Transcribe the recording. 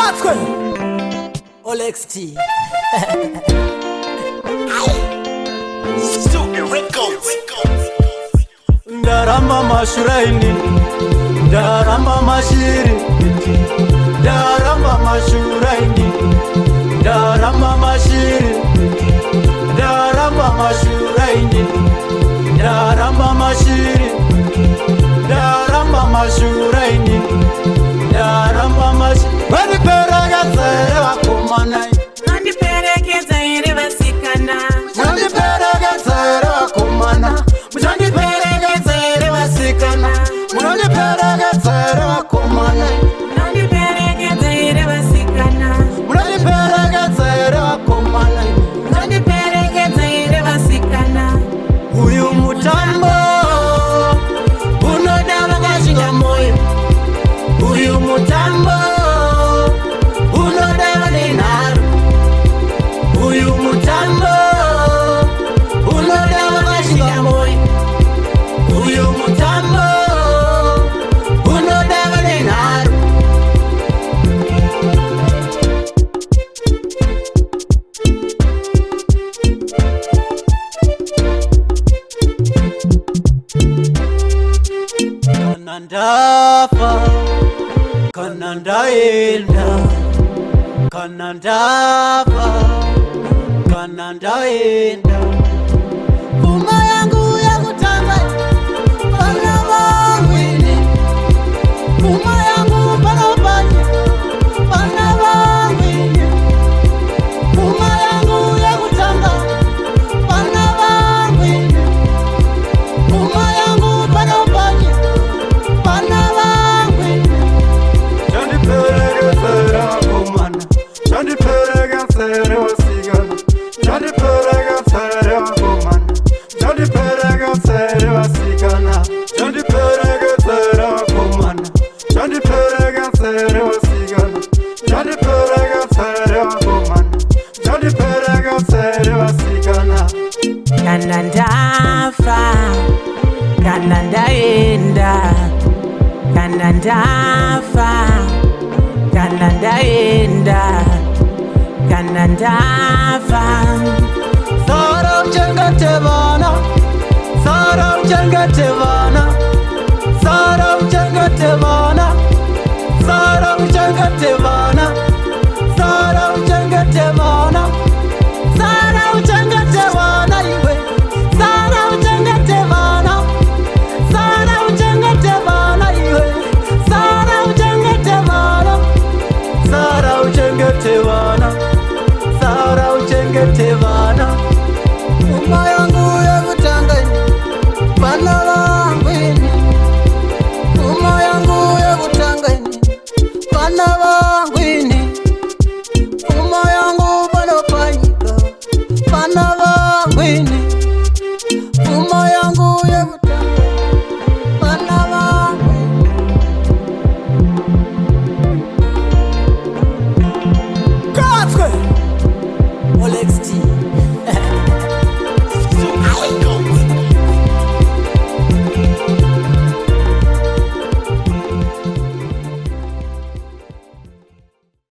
Natwe Olex T Ndaramba mashuraini, ndaramba mashiri, ndaramba mashuraini, ndaramba mashiri, ndaramba mashuraini, ndaramba mashiri, ndaramba mashuraini, ndaramba mashiri. Bani peraga zere wakumana, nandi pereke zaire vasikana, nandi peraga zere wakumana, nandi peraga zere wasikana, nandi peraga zere wakumana, nandi pereke zaire vasikana, nandi peraga zere wakumana, nandi pereke zaire vasikana. uyu mutambo unodava kashinga moyo, uyu mutambo unodava nenharo, uyu mutambo unodava kashinga moyo, uyu mutambo unodava nenharo. Kana ndafa, kana ndaenda, kana ndafa, kana ndaenda. Pfuma yangu ya kutanga pana vangwini, pfuma yangu pana panya pana vangwini, pfuma yangu ya kutanga pana vangwini, pfuma yangu pana panya pana vangwini. Chandiperegesera komana, chandiperegesera wasigana, chandiperegesera komana, chandiperegesera wasigana, chandiperegesera komana, chandiperegesera wasigana, chandiperegesera komana, chandiperegesera wasigana. Kana ndafa, kana ndaenda, kana ndafa, kana ndaenda, kana ndafa. Saram chengate vana, saram chengate vana, saram chengate vana, saram chengate vana.